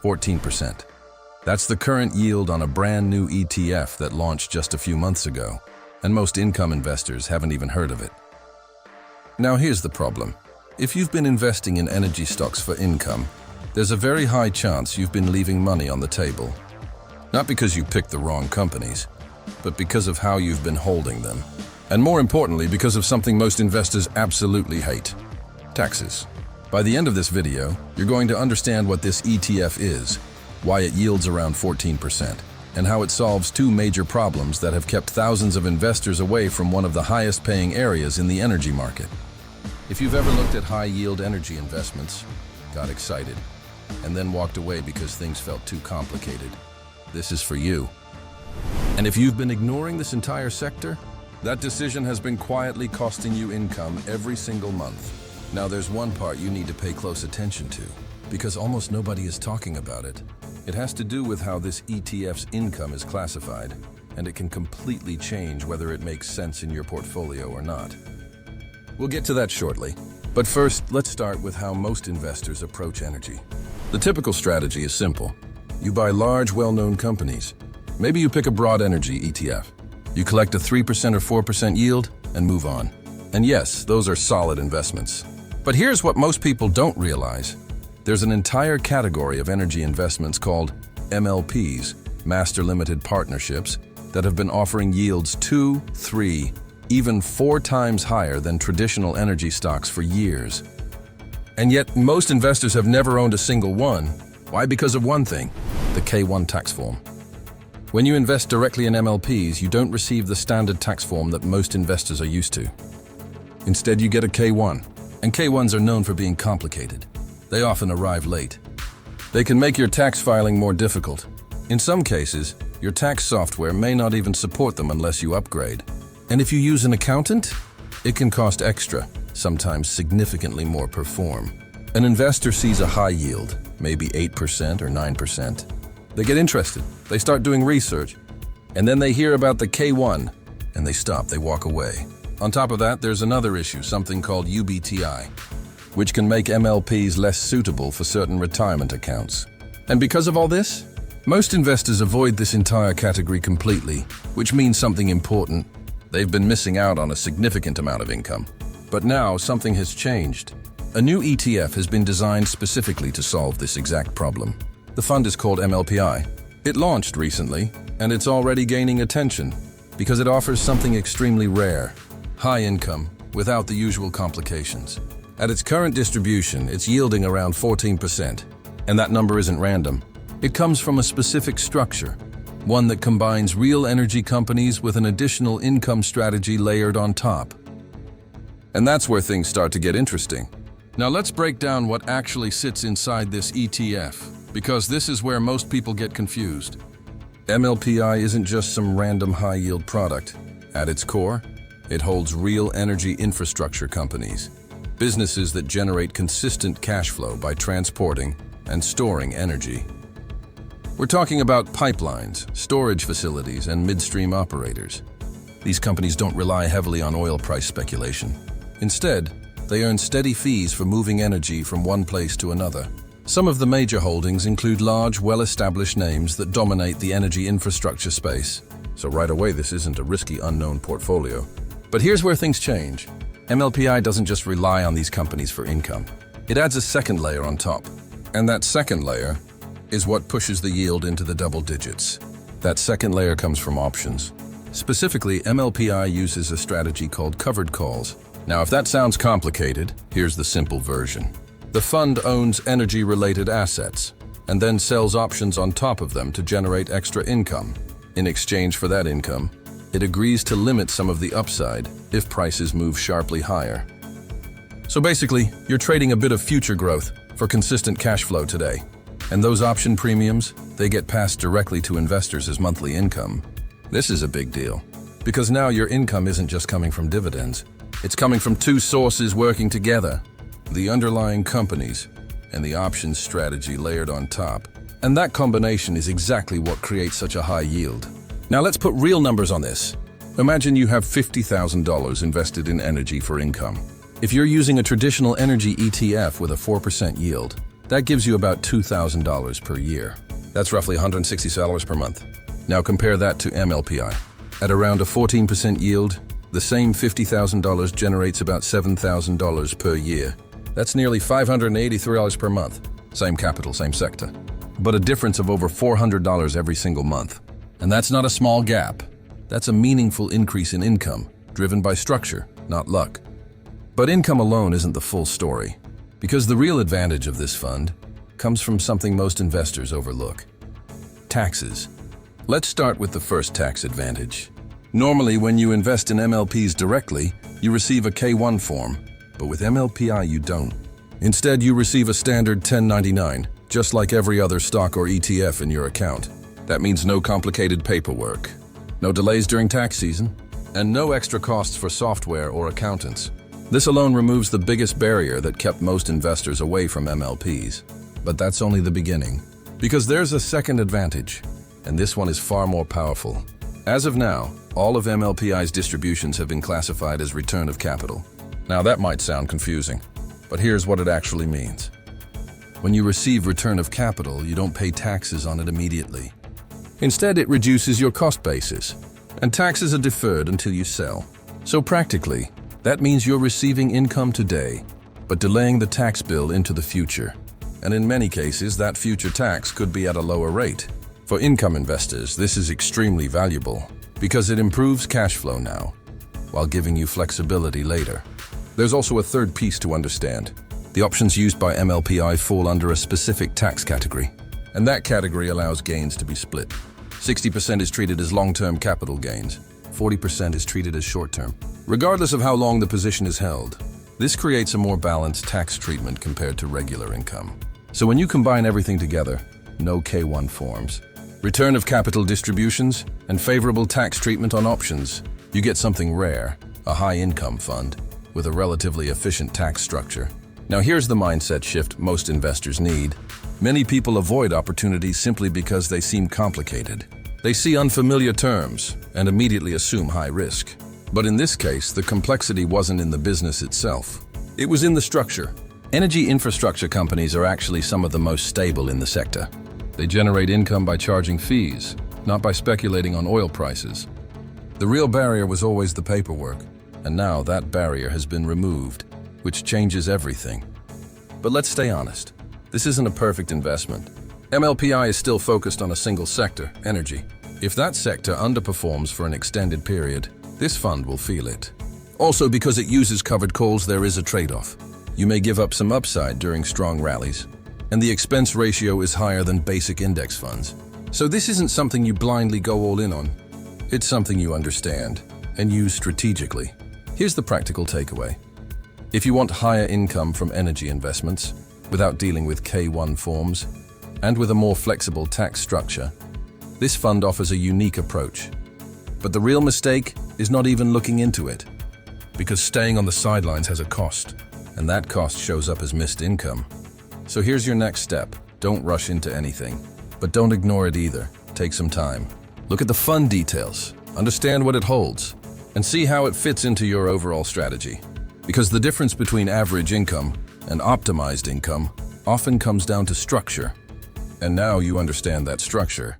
14%. That's the current yield on a brand new ETF that launched just a few months ago, and most income investors haven't even heard of it. Now here's the problem. If you've been investing in energy stocks for income, there's a very high chance you've been leaving money on the table. Not because you picked the wrong companies, but because of how you've been holding them. And more importantly, because of something most investors absolutely hate: taxes. By the end of this video, you're going to understand what this ETF is, why it yields around 14%, and how it solves two major problems that have kept thousands of investors away from one of the highest paying areas in the energy market. If you've ever looked at high-yield energy investments, got excited, and then walked away because things felt too complicated, this is for you. And if you've been ignoring this entire sector, that decision has been quietly costing you income every single month. Now there's one part you need to pay close attention to, because almost nobody is talking about it. It has to do with how this ETF's income is classified, and it can completely change whether it makes sense in your portfolio or not. We'll get to that shortly, but first, let's start with how most investors approach energy. The typical strategy is simple. You buy large, well-known companies. Maybe you pick a broad energy ETF. You collect a 3% or 4% yield and move on. And yes, those are solid investments. But here's what most people don't realize. There's an entire category of energy investments called MLPs, Master Limited Partnerships, that have been offering yields 2, 3, even 4 times higher than traditional energy stocks for years. And yet, most investors have never owned a single one. Why? Because of one thing: the K-1 tax form. When you invest directly in MLPs, you don't receive the standard tax form that most investors are used to. Instead, you get a K-1, and K-1s are known for being complicated. They often arrive late. They can make your tax filing more difficult. In some cases, your tax software may not even support them unless you upgrade. And if you use an accountant, it can cost extra, sometimes significantly more per form. An investor sees a high yield, maybe 8% or 9%. They get interested, they start doing research, and then they hear about the K-1, and they stop, they walk away. On top of that, there's another issue, something called UBTI, which can make MLPs less suitable for certain retirement accounts. And because of all this, most investors avoid this entire category completely, which means something important. They've been missing out on a significant amount of income. But now something has changed. A new ETF has been designed specifically to solve this exact problem. The fund is called MLPI. It launched recently, and it's already gaining attention because it offers something extremely rare: high income without the usual complications. At its current distribution, it's yielding around 14%, and that number isn't random. It comes from a specific structure, one that combines real energy companies with an additional income strategy layered on top. And that's where things start to get interesting. Now let's break down what actually sits inside this ETF, because this is where most people get confused. MLPI isn't just some random high-yield product. At its core, it holds real energy infrastructure companies, businesses that generate consistent cash flow by transporting and storing energy. We're talking about pipelines, storage facilities, and midstream operators. These companies don't rely heavily on oil price speculation. Instead, they earn steady fees for moving energy from one place to another. Some of the major holdings include large, well-established names that dominate the energy infrastructure space. So right away, this isn't a risky, unknown portfolio. But here's where things change. MLPI doesn't just rely on these companies for income. It adds a second layer on top. And that second layer is what pushes the yield into the double digits. That second layer comes from options. Specifically, MLPI uses a strategy called covered calls. Now, if that sounds complicated, here's the simple version. The fund owns energy-related assets and then sells options on top of them to generate extra income. In exchange for that income, it agrees to limit some of the upside if prices move sharply higher. So basically, you're trading a bit of future growth for consistent cash flow today. And those option premiums, they get passed directly to investors as monthly income. This is a big deal, because now your income isn't just coming from dividends. It's coming from two sources working together: the underlying companies and the options strategy layered on top. And that combination is exactly what creates such a high yield. Now let's put real numbers on this. Imagine you have $50,000 invested in energy for income. If you're using a traditional energy ETF with a 4% yield, That gives you about $2,000 per year. That's roughly $160 per month. Now compare that to MLPI. At around a 14% yield, the same $50,000 generates about $7,000 per year. That's nearly $583 per month. Same capital, same sector. But a difference of over $400 every single month. And that's not a small gap. That's a meaningful increase in income, driven by structure, not luck. But income alone isn't the full story, because the real advantage of this fund comes from something most investors overlook: taxes. Let's start with the first tax advantage. Normally, when you invest in MLPs directly, you receive a K-1 form, but with MLPI you don't. Instead, you receive a standard 1099, just like every other stock or ETF in your account. That means no complicated paperwork, no delays during tax season, and no extra costs for software or accountants. This alone removes the biggest barrier that kept most investors away from MLPs. But that's only the beginning, because there's a second advantage, and this one is far more powerful. As of now, all of MLPI's distributions have been classified as return of capital. Now that might sound confusing, but here's what it actually means. When you receive return of capital, you don't pay taxes on it immediately. Instead, it reduces your cost basis, and taxes are deferred until you sell. So practically, that means you're receiving income today, but delaying the tax bill into the future. And in many cases, that future tax could be at a lower rate. For income investors, this is extremely valuable because it improves cash flow now, while giving you flexibility later. There's also a third piece to understand. The options used by MLPI fall under a specific tax category, and that category allows gains to be split. 60% is treated as long-term capital gains, 40% is treated as short-term, regardless of how long the position is held. This creates a more balanced tax treatment compared to regular income. So when you combine everything together, no K-1 forms, return of capital distributions, and favorable tax treatment on options, you get something rare, a high-income fund with a relatively efficient tax structure. Now here's the mindset shift most investors need. Many people avoid opportunities simply because they seem complicated. They see unfamiliar terms and immediately assume high risk. But in this case, the complexity wasn't in the business itself. It was in the structure. Energy infrastructure companies are actually some of the most stable in the sector. They generate income by charging fees, not by speculating on oil prices. The real barrier was always the paperwork, and now that barrier has been removed, which changes everything. But let's stay honest. This isn't a perfect investment. MLPI is still focused on a single sector, energy. If that sector underperforms for an extended period, this fund will feel it. Also, because it uses covered calls, there is a trade-off. You may give up some upside during strong rallies, and the expense ratio is higher than basic index funds. So this isn't something you blindly go all in on. It's something you understand and use strategically. Here's the practical takeaway. If you want higher income from energy investments, without dealing with K-1 forms, and with a more flexible tax structure, this fund offers a unique approach. But the real mistake is not even looking into it, because staying on the sidelines has a cost, and that cost shows up as missed income. So here's your next step. Don't rush into anything, but don't ignore it either. Take some time. Look at the fund details, understand what it holds, and see how it fits into your overall strategy. Because the difference between average income and optimized income often comes down to structure. And now you understand that structure,